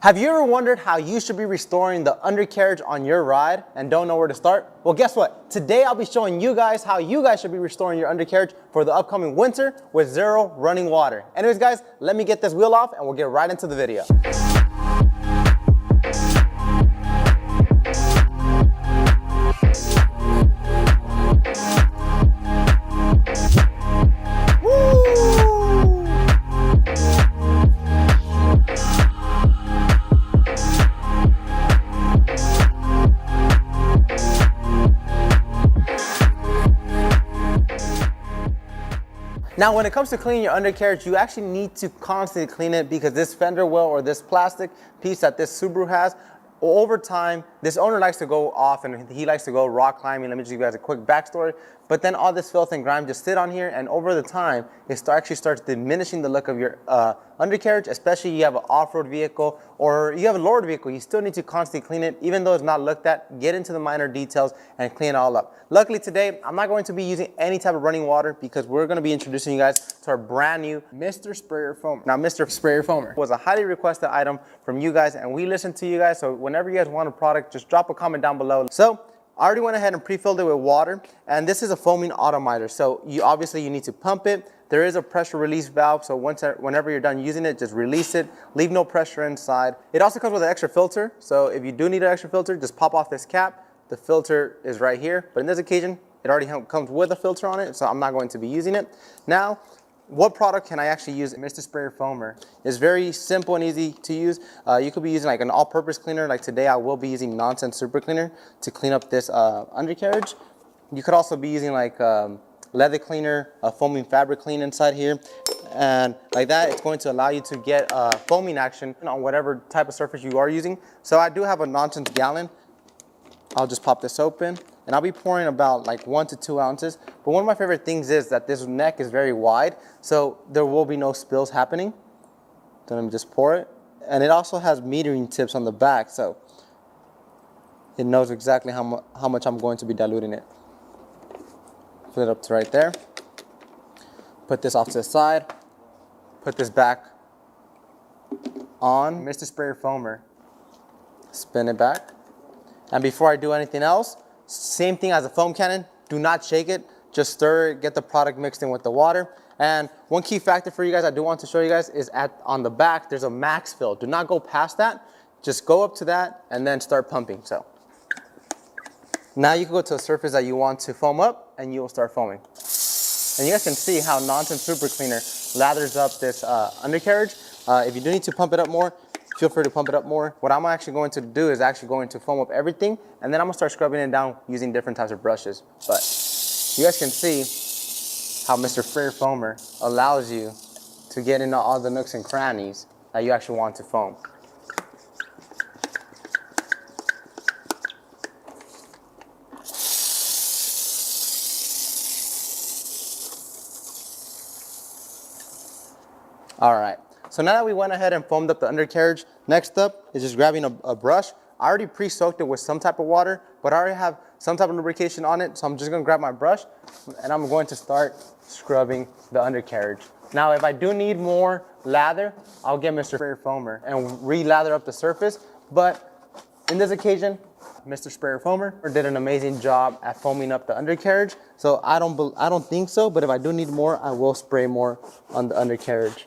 Have you ever wondered how you should be restoring the undercarriage on your ride and don't know where to start? Well, guess what? Today I'll be showing you guys how you guys should be restoring your undercarriage for the upcoming winter with zero running water. Anyways guys, let me get this wheel off and we'll get right into the video. Now, when it comes to cleaning your undercarriage, you actually need to constantly clean it because this fender well or this plastic piece that this Subaru has, over time, this owner likes to go off and he likes to go rock climbing. Let me just give you guys a quick backstory. But then all this filth and grime just sit on here, and over the time, it actually starts diminishing the look of your undercarriage, especially if you have an off-road vehicle or you have a lowered vehicle. You still need to constantly clean it, even though it's not looked at. Get into the minor details and clean it all up. Luckily today, I'm not going to be using any type of running water because we're going to be introducing you guys to our brand new Mr. Sprayer Foamer. Now, Mr. Sprayer Foamer was a highly requested item from you guys, and we listened to you guys. So whenever you guys want a product, just drop a comment down below. So I already went ahead and pre-filled it with water, and this is a foaming atomizer. So you need to pump it. There is a pressure release valve, so whenever you're done using it, just release it. Leave no pressure inside. It also comes with an extra filter, so if you do need an extra filter, just pop off this cap. The filter is right here, but in this occasion, it already comes with a filter on it, so I'm not going to be using it. Now, what product can I actually use? Mr. Sprayer Foamer is very simple and easy to use. You could be using like an all-purpose cleaner. Like today, I will be using Nonsense Super Cleaner to clean up this undercarriage. You could also be using like leather cleaner, a foaming fabric clean inside here. And like that, it's going to allow you to get foaming action on whatever type of surface you are using. So I do have a Nonsense gallon. I'll just pop this open, and I'll be pouring about like 1 to 2 ounces. But one of my favorite things is that this neck is very wide, so there will be no spills happening. So let me just pour it. And it also has metering tips on the back, so it knows exactly how much I'm going to be diluting it. Fill it up to right there. Put this off to the side. Put this back on Mr. Sprayer Foamer. Spin it back. And before I do anything else, same thing as a foam cannon, do not shake it, just stir it, get the product mixed in with the water. And one key factor for you guys I do want to show you guys is on the back, there's a max fill. Do not go past that, just go up to that and then start pumping. So now you can go to a surface that you want to foam up and you will start foaming. And you guys can see how Nonsense Super Cleaner lathers up this undercarriage. If you do need to pump it up more, feel free to pump it up more. What I'm actually going to do is actually going to foam up everything, and then I'm gonna start scrubbing it down using different types of brushes. But you guys can see how Mr. Sprayer Foamer allows you to get into all the nooks and crannies that you actually want to foam. All right. So now that we went ahead and foamed up the undercarriage, next up is just grabbing a brush. I already pre-soaked it with some type of water, but I already have some type of lubrication on it, so I'm just gonna grab my brush and I'm going to start scrubbing the undercarriage. Now, if I do need more lather, I'll get Mr. Sprayer Foamer and re-lather up the surface, but in this occasion, Mr. Sprayer Foamer did an amazing job at foaming up the undercarriage, so I don't think so, but if I do need more, I will spray more on the undercarriage.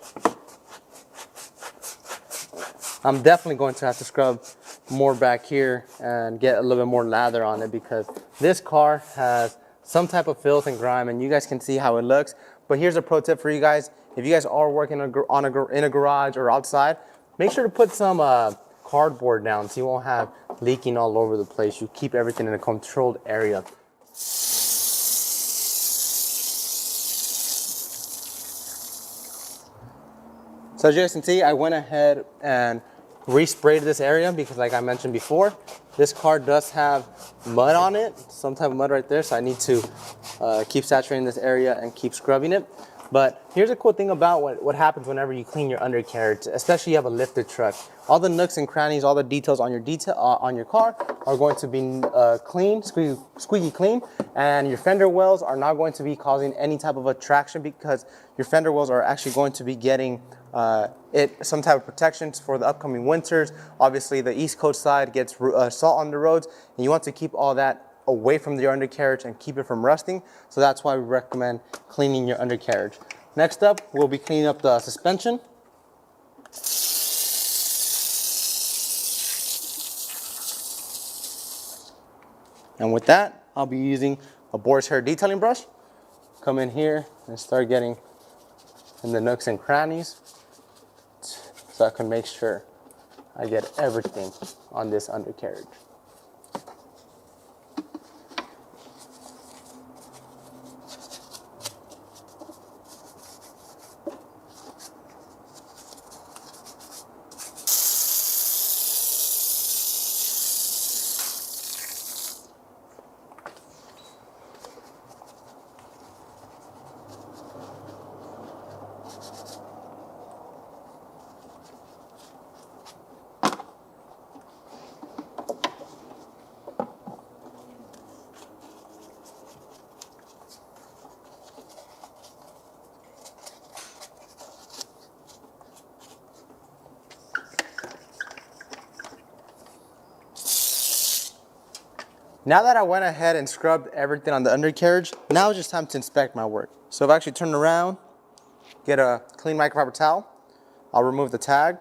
I'm definitely going to have to scrub more back here and get a little bit more lather on it because this car has some type of filth and grime, and you guys can see how it looks. But here's a pro tip for you guys. If you guys are working in a garage or outside, make sure to put some cardboard down so you won't have leaking all over the place. You keep everything in a controlled area. So as you guys can see, I went ahead and resprayed this area because like I mentioned before, this car does have mud on it, some type of mud right there, so I need to keep saturating this area and keep scrubbing it. But here's a cool thing about what happens whenever you clean your undercarriage, especially if you have a lifted truck. All the nooks and crannies, all the details on your car are going to be clean, squeaky clean, and your fender wells are not going to be causing any type of attraction because your fender wells are actually going to be getting some type of protections for the upcoming winters. Obviously, the East Coast side gets salt on the roads, and you want to keep all that away from your undercarriage and keep it from rusting. So that's why we recommend cleaning your undercarriage. Next up, we'll be cleaning up the suspension. And with that, I'll be using a boar's hair detailing brush. Come in here and start getting in the nooks and crannies so I can make sure I get everything on this undercarriage. Now that I went ahead and scrubbed everything on the undercarriage, now it's just time to inspect my work. So if I actually turn around, get a clean microfiber towel, I'll remove the tag.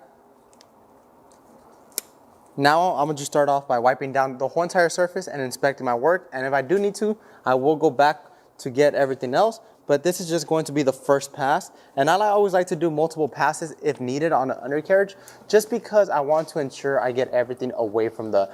Now I'm gonna just start off by wiping down the whole entire surface and inspecting my work. And if I do need to, I will go back to get everything else. But this is just going to be the first pass. And I always like to do multiple passes if needed on the undercarriage, just because I want to ensure I get everything away from the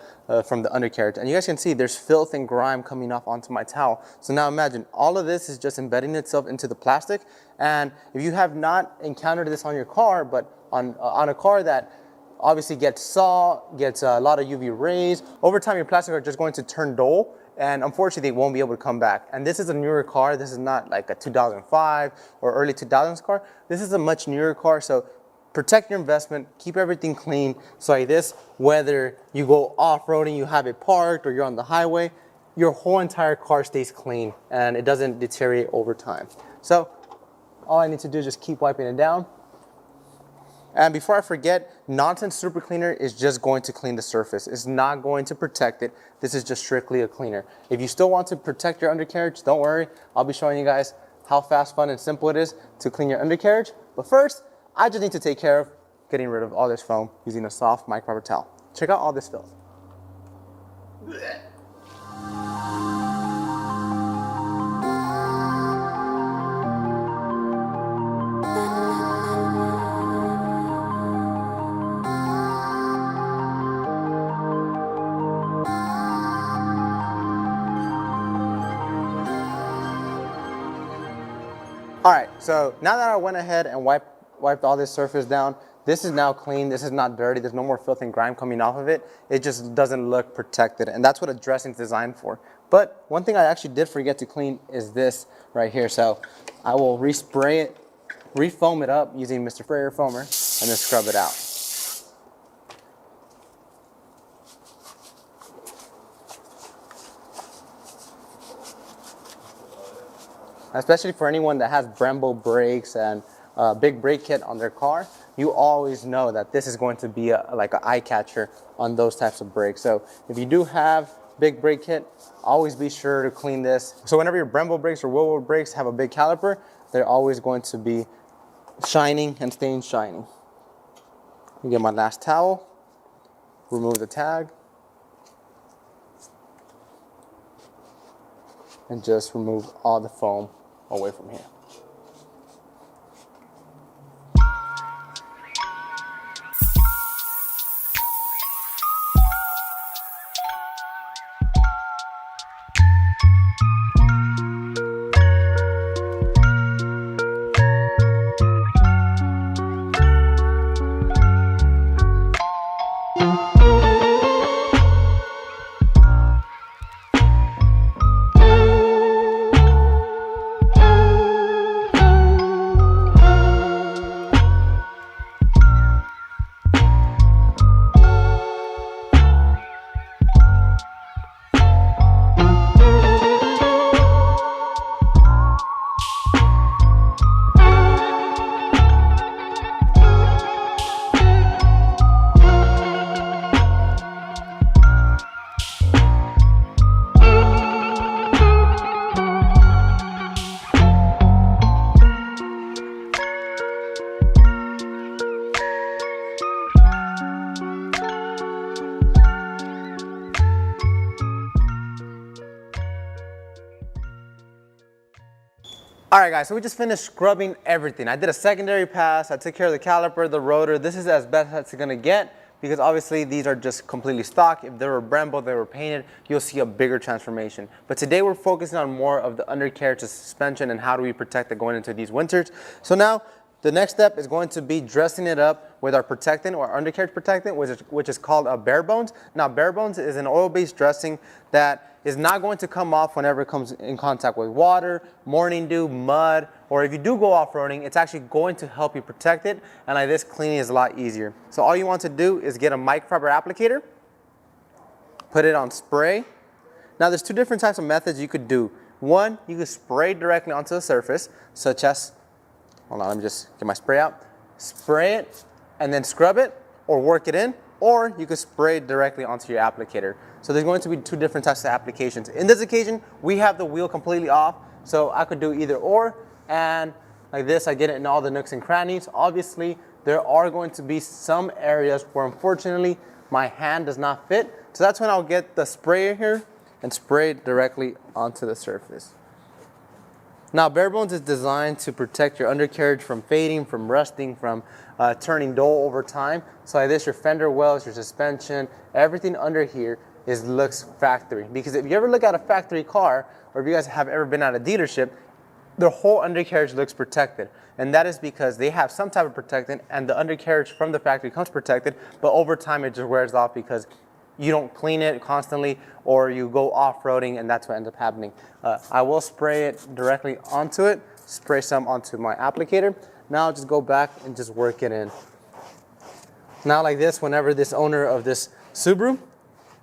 undercarriage. And you guys can see there's filth and grime coming off onto my towel. So now imagine all of this is just embedding itself into the plastic. And if you have not encountered this on your car, but on a car that obviously gets salt, gets a lot of UV rays, over time your plastics are just going to turn dull, and unfortunately they won't be able to come back. And this is a newer car. This is not like a 2005 or early 2000s car. This is a much newer car, so protect your investment, keep everything clean. So like this, whether you go off-roading, you have it parked, or you're on the highway, your whole entire car stays clean and it doesn't deteriorate over time. So all I need to do is just keep wiping it down. And before I forget, Nonsense Super Cleaner is just going to clean the surface. It's not going to protect it. This is just strictly a cleaner. If you still want to protect your undercarriage, don't worry. I'll be showing you guys how fast, fun, and simple it is to clean your undercarriage. But first, I just need to take care of getting rid of all this foam using a soft microfiber towel. Check out all this filth. All right, so now that I went ahead and wiped all this surface down, this is now clean, this is not dirty, there's no more filth and grime coming off of it. It just doesn't look protected, and that's what a dressing is designed for. But one thing I actually did forget to clean is this right here. So I will respray it, refoam it up using Mr. Sprayer Foamer, and then scrub it out. Especially for anyone that has Brembo brakes and a big brake kit on their car, you always know that this is going to be like an eye catcher on those types of brakes. So if you do have big brake kit, always be sure to clean this. So whenever your Brembo brakes or Volvo brakes have a big caliper, they're always going to be shining and staying shiny. I get my last towel, remove the tag, and just remove all the foam away from here. All right, guys, so we just finished scrubbing everything. I did a secondary pass. I took care of the caliper, the rotor. This is as best as it's gonna get because obviously these are just completely stock. If they were Brembo, they were painted, you'll see a bigger transformation. But today we're focusing on more of the undercarriage, the suspension, and how do we protect it going into these winters. So now, the next step is going to be dressing it up with our protectant or undercarriage protectant, which is called a bare bones. Now, bare bones is an oil-based dressing that is not going to come off whenever it comes in contact with water, morning dew, mud, or if you do go off-roading, it's actually going to help you protect it. And like this, cleaning is a lot easier. So all you want to do is get a microfiber applicator, put it on spray. Now, there's two different types of methods you could do. One, you could spray directly onto the surface, such as, hold on, let me just get my spray out. Spray it and then scrub it or work it in, or you could spray it directly onto your applicator. So there's going to be two different types of applications. In this occasion, we have the wheel completely off, so I could do either or, and like this, I get it in all the nooks and crannies. Obviously, there are going to be some areas where unfortunately my hand does not fit, so that's when I'll get the sprayer here and spray it directly onto the surface. Now, bare bones is designed to protect your undercarriage from fading, from rusting, from turning dull over time. So like this, your fender wells, your suspension, everything under here looks factory. Because if you ever look at a factory car, or if you guys have ever been at a dealership, the whole undercarriage looks protected. And that is because they have some type of protectant, and the undercarriage from the factory comes protected, but over time it just wears off because you don't clean it constantly, or you go off-roading, and that's what ends up happening. I will spray it directly onto it, spray some onto my applicator. Now I'll just go back and just work it in. Now like this, whenever this owner of this Subaru,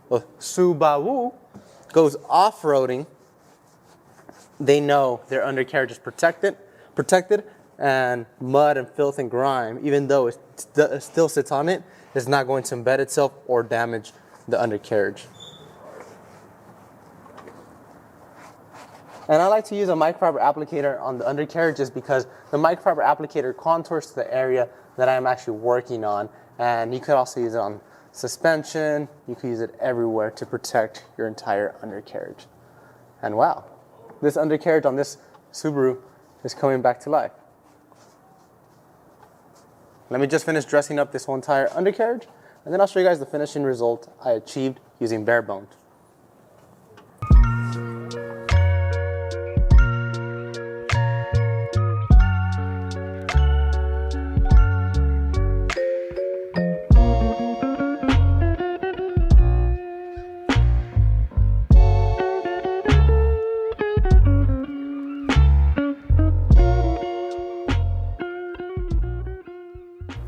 or Subaru, goes off-roading, they know their undercarriage is protected, and mud and filth and grime, even though it still sits on it, is not going to embed itself or damage the undercarriage. And I like to use a microfiber applicator on the undercarriage just because the microfiber applicator contours to the area that I'm actually working on. And you could also use it on suspension. You could use it everywhere to protect your entire undercarriage. And wow, this undercarriage on this Subaru is coming back to life. Let me just finish dressing up this whole entire undercarriage, and then I'll show you guys the finishing result I achieved using bare bones.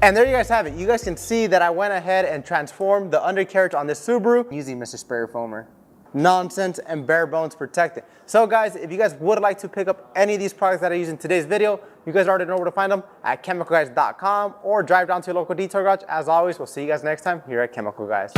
And there you guys have it. You guys can see that I went ahead and transformed the undercarriage on this Subaru using Mr. Sprayer Foamer. Nonsense and bare bones protected. So guys, if you guys would like to pick up any of these products that I use in today's video, you guys already know where to find them at chemicalguys.com or drive down to your local detail garage. As always, we'll see you guys next time here at Chemical Guys.